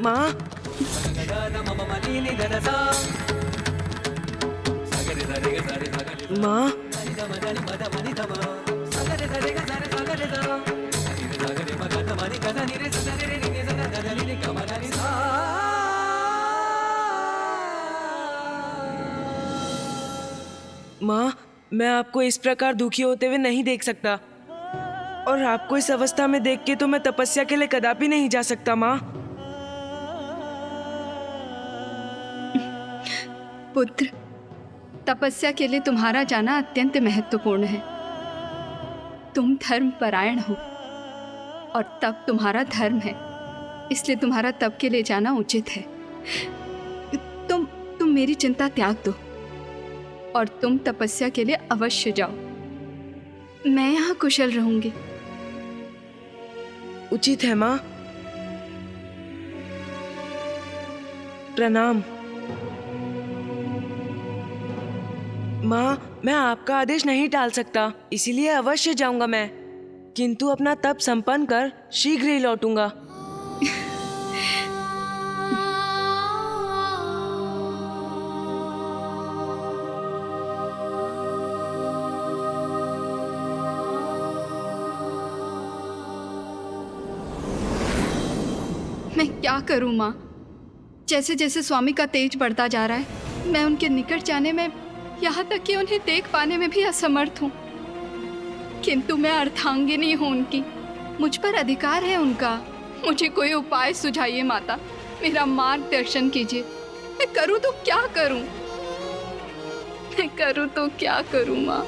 माँ, माँ, माँ, मैं आपको इस प्रकार दुखी होते हुए नहीं देख सकता, और आपको इस अवस्था में देख के तो मैं तपस्या के लिए कदापि नहीं जा सकता। माँ, पुत्र, तपस्या के लिए तुम्हारा जाना अत्यंत महत्वपूर्ण है। तुम धर्म परायण हो और तप तुम्हारा धर्म है, इसलिए तुम्हारा तप के लिए जाना उचित है। तुम मेरी चिंता त्याग दो और तुम तपस्या के लिए अवश्य जाओ। मैं यहाँ कुशल रहूंगी। उचित है माँ। प्रणाम माँ। मैं आपका आदेश नहीं टाल सकता, इसीलिए अवश्य जाऊंगा मैं, किंतु अपना तप संपन्न कर शीघ्र ही लौटूंगा। मैं क्या करूं माँ? जैसे जैसे स्वामी का तेज बढ़ता जा रहा है, मैं उनके निकट जाने में, यहाँ तक कि उन्हें देख पाने में भी असमर्थ हूँ। किंतु मैं अर्धांगिनी हूँ उनकी, मुझ पर अधिकार है उनका। मुझे कोई उपाय सुझाइए माता, मेरा मार्गदर्शन कीजिए। मैं करूँ तो क्या करूँ? मैं करूँ तो क्या करूँ माँ?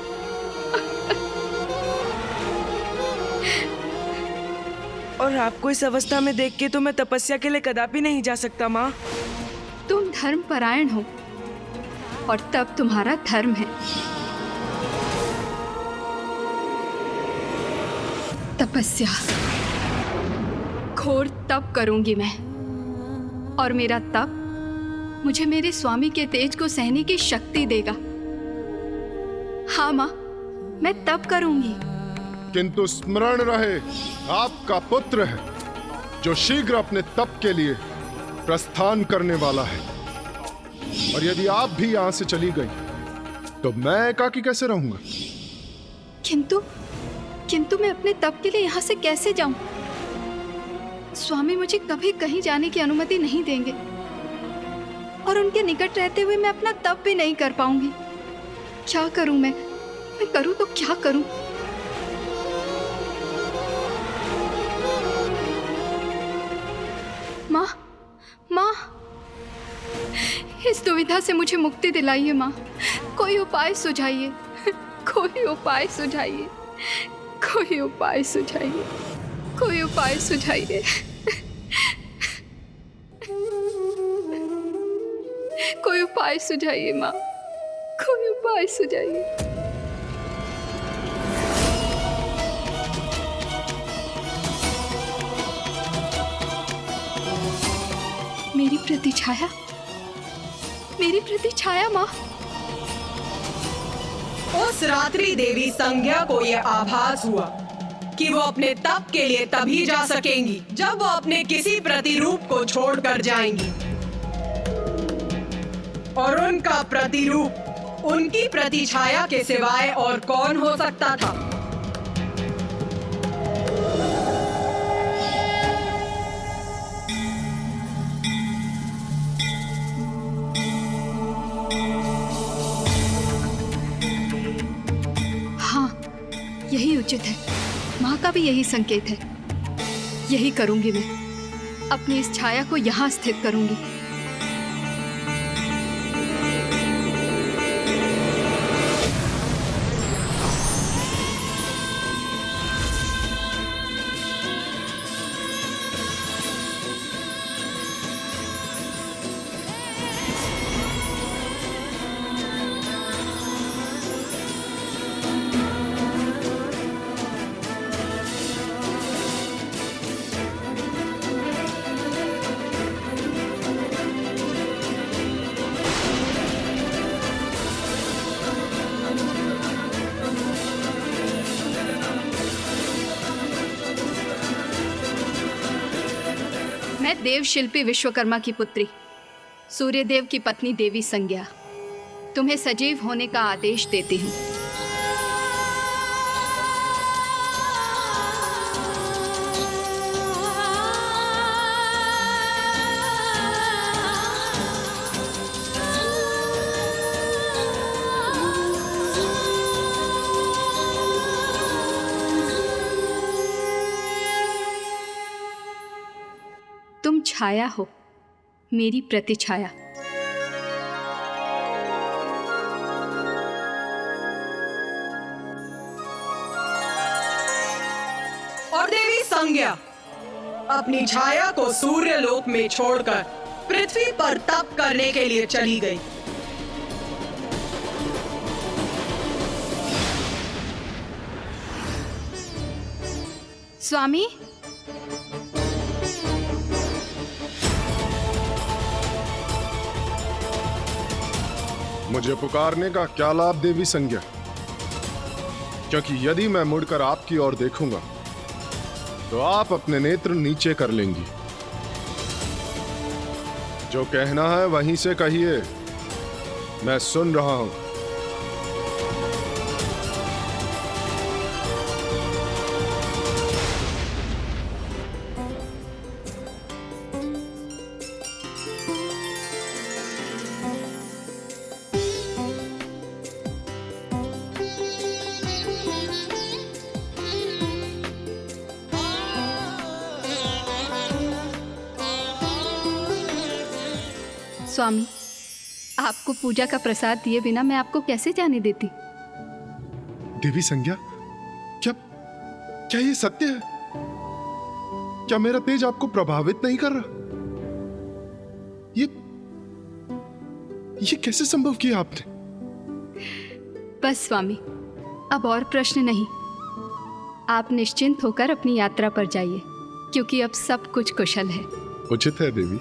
और आपको इस अवस्था में देख के तो मैं तपस्या के लिए कदापि नहीं जा सकता माँ। तुम धर्म परायण हो और तब तुम्हारा धर्म है। तपस्या, घोर तप करूंगी मैं, और मेरा तप मुझे मेरे स्वामी के तेज को सहने की शक्ति देगा। हाँ माँ, मैं तप करूंगी। किंतु स्मरण रहे, आपका पुत्र है जो शीघ्र अपने तप के लिए प्रस्थान करने वाला है, और यदि आप भी यहां से चली गई तो मैं एकाकी कैसे रहूंगा? किंतु मैं अपने तप के लिए यहाँ से कैसे जाऊं? स्वामी मुझे कभी कहीं जाने की अनुमति नहीं देंगे, और उनके निकट रहते हुए मैं अपना तप भी नहीं कर पाऊंगी। क्या करूं मैं करूं तो क्या करूं? माँ, माँ, इस दुविधा से मुझे मुक्ति दिलाइए माँ। कोई उपाय सुझाइए, कोई उपाय सुझाइए, कोई उपाय सुझाइए, कोई उपाय सुझाइए। कोई उपाय सुझाइए माँ, कोई उपाय सुझाइए। मेरी प्रतिछाया, मेरी प्रतिछाया माँ। उस रात्रि देवी संज्ञा को यह आभास हुआ कि वो अपने तप के लिए तभी जा सकेंगी जब वो अपने किसी प्रतिरूप को छोड़कर जाएंगी, और उनका प्रतिरूप उनकी प्रतिछाया के सिवाय और कौन हो सकता था? यही उचित है, माँ का भी यही संकेत है। यही करूंगी मैं, अपनी इस छाया को यहाँ स्थित करूंगी। मैं देव शिल्पी विश्वकर्मा की पुत्री, सूर्यदेव की पत्नी देवी संज्ञा, तुम्हें सजीव होने का आदेश देती हूँ। तुम छाया हो, मेरी प्रतिछाया। और देवी संज्ञा अपनी छाया को सूर्यलोक में छोड़कर पृथ्वी पर तप करने के लिए चली गई। स्वामी, मुझे पुकारने का क्या लाभ देवी संज्ञा? क्योंकि यदि मैं मुड़कर आपकी ओर देखूंगा तो आप अपने नेत्र नीचे कर लेंगी। जो कहना है वहीं से कहिए, मैं सुन रहा हूं। स्वामी, आपको पूजा का प्रसाद दिए बिना मैं आपको कैसे जाने देती? देवी संज्ञा, क्या क्या ये सत्य है? क्या मेरा तेज आपको प्रभावित नहीं कर रहा? ये कैसे संभव किया आपने? बस स्वामी, अब और प्रश्न नहीं। आप निश्चिंत होकर अपनी यात्रा पर जाइए, क्योंकि अब सब कुछ कुशल है। उचित है देवी।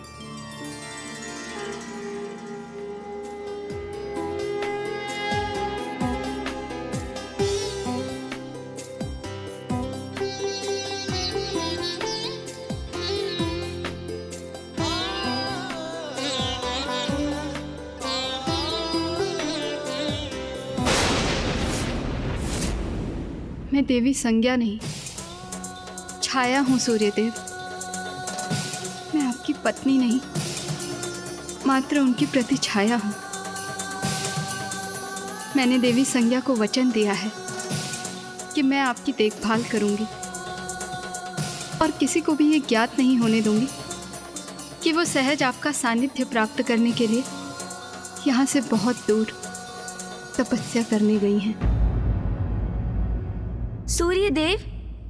मैं देवी संज्ञा नहीं, छाया हूँ सूर्यदेव। मैं आपकी पत्नी नहीं, मात्र उनकी प्रतिछाया हूँ। मैंने देवी संज्ञा को वचन दिया है कि मैं आपकी देखभाल करूंगी और किसी को भी ये ज्ञात नहीं होने दूंगी कि वो सहज आपका सानिध्य प्राप्त करने के लिए यहाँ से बहुत दूर तपस्या करने गई हैं। सूर्यदेव,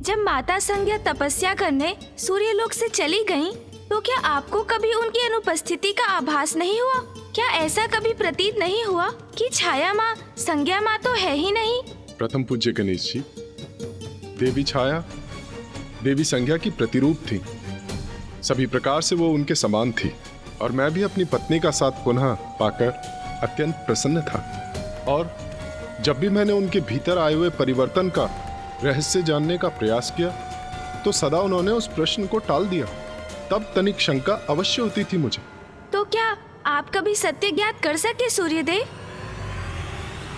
जब माता संज्ञा तपस्या करने सूर्यलोक से चली गईं, तो क्या आपको कभी उनकी अनुपस्थिति का आभास नहीं हुआ? क्या ऐसा कभी प्रतीत नहीं हुआ कि छाया माँ संज्ञा माँ तो है ही नहीं? प्रथम पूज्य गणेश जी, देवी छाया देवी संज्ञा की प्रतिरूप थी। सभी प्रकार से वो उनके समान थी और मैं भी अपनी पत्नी का साथ पुनः पाकर अत्यंत प्रसन्न था। और जब भी मैंने उनके भीतर आए हुए परिवर्तन का रहस्य जानने का प्रयास किया तो सदा उन्होंने उस प्रश्न को टाल दिया। तब तनिक शंका अवश्य होती थी मुझे। तो क्या आप कभी सत्य ज्ञात कर सके सूर्यदेव?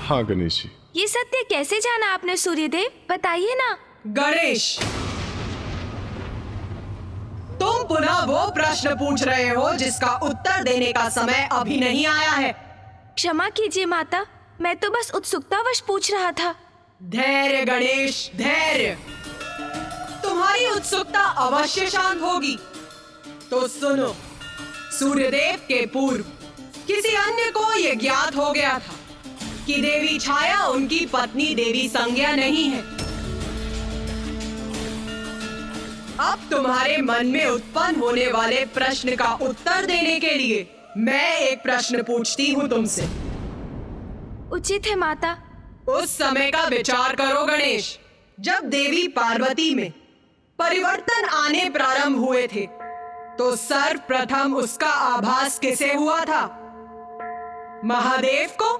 हाँ गणेश जी। ये सत्य कैसे जाना आपने सूर्यदेव, बताइए ना। गणेश, तुम पुनः वो प्रश्न पूछ रहे हो जिसका उत्तर देने का समय अभी नहीं आया है। क्षमा कीजिए माता, मैं तो बस उत्सुकतावश पूछ रहा था। धैर्य गणेश, धैर्य। तुम्हारी उत्सुकता अवश्य शांत होगी। तो सुनो, सूर्यदेव के पूर्व किसी अन्य को यह ज्ञात हो गया था कि देवी छाया उनकी पत्नी देवी संज्ञा नहीं है। अब तुम्हारे मन में उत्पन्न होने वाले प्रश्न का उत्तर देने के लिए मैं एक प्रश्न पूछती हूँ तुमसे। उचित है माता। उस समय का विचार करो गणेश, जब देवी पार्वती में परिवर्तन आने प्रारंभ हुए थे तो सर्वप्रथम उसका आभास किसे हुआ था? महादेव को,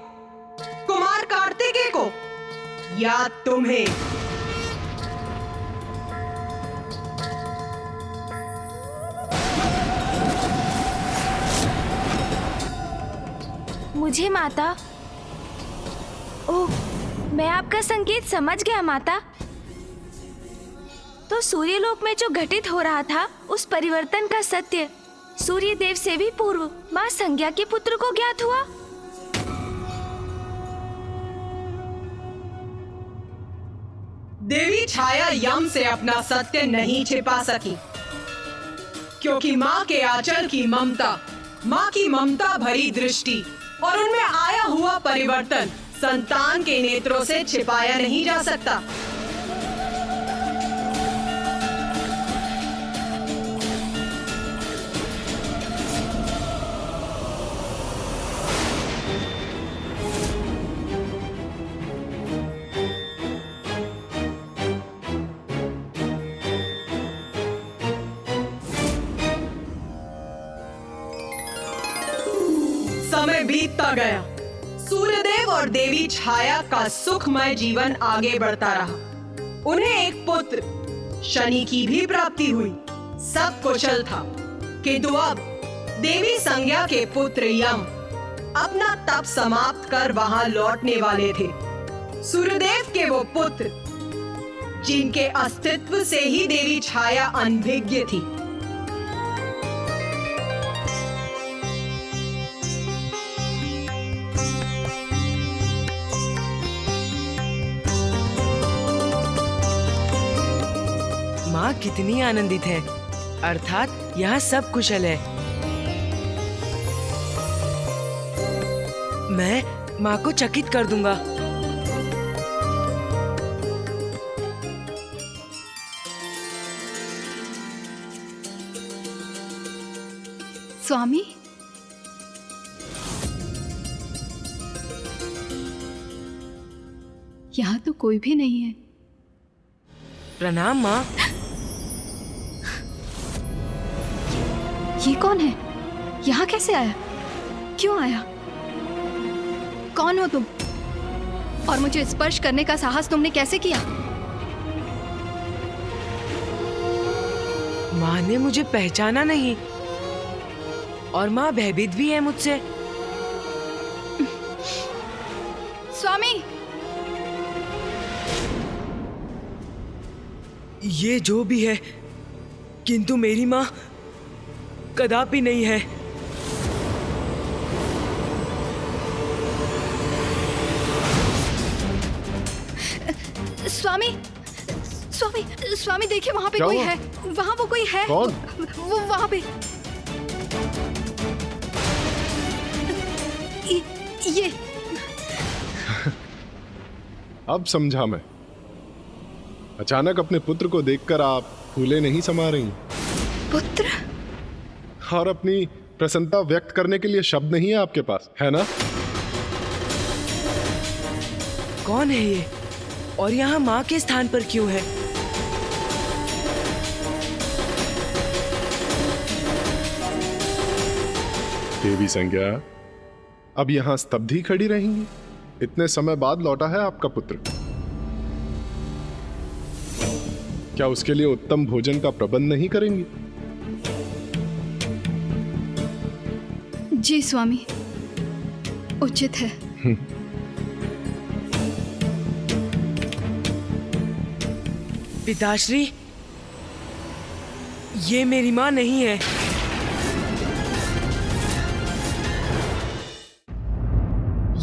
कुमार कार्तिकेय को, या तुम्हें? मुझे माता। ओह, मैं आपका संकेत समझ गया माता। तो सूर्यलोक में जो घटित हो रहा था उस परिवर्तन का सत्य सूर्यदेव से भी पूर्व मां संज्ञा के पुत्र को ज्ञात हुआ। देवी छाया यम से अपना सत्य नहीं छिपा सकी, क्योंकि मां के आंचल की ममता, मां की ममता भरी दृष्टि और उनमें आया हुआ परिवर्तन संतान के नेत्रों से छिपाया नहीं जा सकता। समय बीतता गया। सूर्यदेव और देवी छाया का सुखमय जीवन आगे बढ़ता रहा। उन्हें एक पुत्र शनि की भी प्राप्ति हुई। सब कुशल था, किंतु अब देवी संज्ञा के पुत्र यम अपना तप समाप्त कर वहां लौटने वाले थे। सूर्यदेव के वो पुत्र जिनके अस्तित्व से ही देवी छाया अनभिज्ञ थी। माँ कितनी आनंदित है, अर्थात यहाँ सब कुशल है। मैं माँ को चकित कर दूंगा। स्वामी, यहाँ तो कोई भी नहीं है। प्रणाम माँ। ये कौन है? यहाँ कैसे आया? क्यों आया? कौन हो तुम? और मुझे स्पर्श करने का साहस तुमने कैसे किया? माँ ने मुझे पहचाना नहीं और माँ भयभीत भी है मुझसे। स्वामी, ये जो भी है, किंतु मेरी माँ कदापि नहीं है। स्वामी, स्वामी, स्वामी देखिए वहाँ पे क्या कोई हुआ? है। वहाँ वो कोई है। कौन? वो वहाँ पे। ये अब समझा मैं। अचानक अपने पुत्र को देखकर आप फूले नहीं समा रही पुत्र? और अपनी प्रसन्नता व्यक्त करने के लिए शब्द नहीं है आपके पास, है ना? कौन है ये और यहाँ माँ के स्थान पर क्यों है? देवी संज्ञा, अब यहाँ स्तब्ध ही खड़ी रहेंगी? इतने समय बाद लौटा है आपका पुत्र। क्या उसके लिए उत्तम भोजन का प्रबंध नहीं करेंगी? जी स्वामी, उचित है। पिताश्री, ये मेरी माँ नहीं है।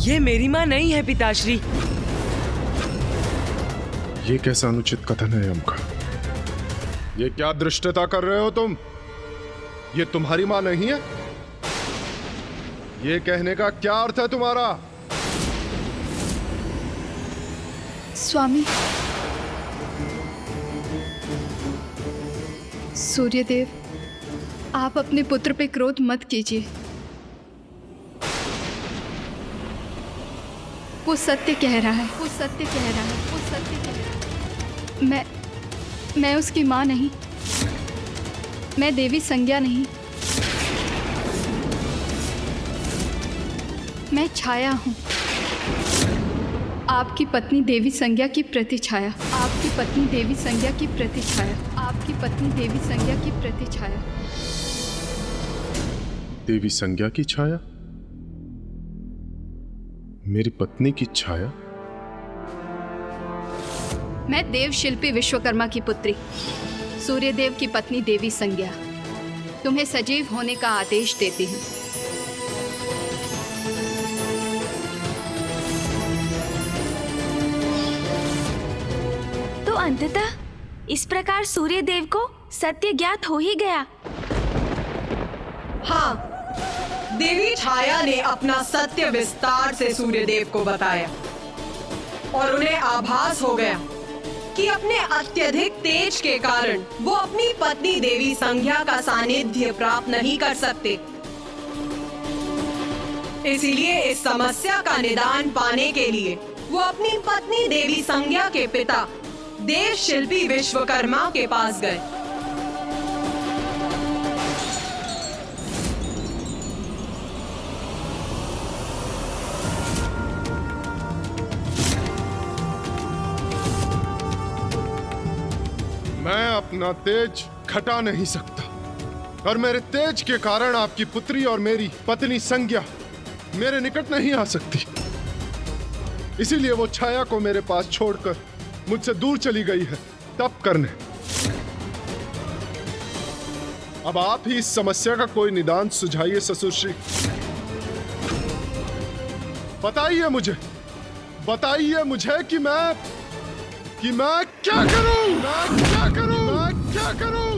ये मेरी माँ नहीं है पिताश्री। ये कैसा अनुचित कथन है यम का? ये क्या दृष्टता कर रहे हो तुम? ये तुम्हारी माँ नहीं है? ये कहने का क्या अर्थ है तुम्हारा? स्वामी, सूर्यदेव, आप अपने पुत्र पे क्रोध मत कीजिए। वो सत्य कह रहा है। वो सत्य कह रहा है। वो सत्य कह रहा है। मैं उसकी माँ नहीं। मैं देवी संज्ञा नहीं। मैं छाया हूँ, आपकी पत्नी देवी संज्ञा की प्रतिछाया। आपकी पत्नी देवी संज्ञा की प्रतिछाया। आपकी पत्नी देवी संज्ञा की प्रतिछाया। देवी संज्ञा की छाया? मेरी पत्नी की छाया? मैं देव शिल्पी विश्वकर्मा की पुत्री, सूर्यदेव की पत्नी देवी संज्ञा, तुम्हें सजीव होने का आदेश देती हूँ। तो अंततः इस प्रकार सूर्यदेव को सत्य ज्ञात हो ही गया। हाँ, देवी छाया ने अपना सत्य विस्तार से सूर्यदेव को बताया और उन्हें आभास हो गया कि अपने अत्यधिक तेज के कारण वो अपनी पत्नी देवी संज्ञा का सानिध्य प्राप्त नहीं कर सकते। इसीलिए इस समस्या का निदान पाने के लिए वो अपनी पत्नी देवी संज्ञा के पिता देव शिल्पी विश्वकर्मा के पास गए। अपना तेज घटा नहीं सकता, और मेरे तेज के कारण आपकी पुत्री और मेरी पत्नी संज्ञा मेरे निकट नहीं आ सकती। इसीलिए वो छाया को मेरे पास छोड़कर मुझसे दूर चली गई है तप करने। अब आप ही इस समस्या का कोई निदान सुझाइए ससुर श्री। बताइए मुझे कि मैं क्या करूं? मैं क्या करूं?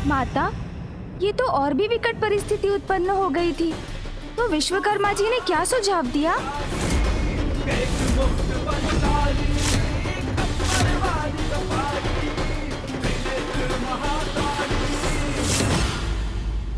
माता, ये तो और भी विकट परिस्थिति उत्पन्न हो गई थी। तो विश्वकर्मा जी ने क्या सुझाव दिया?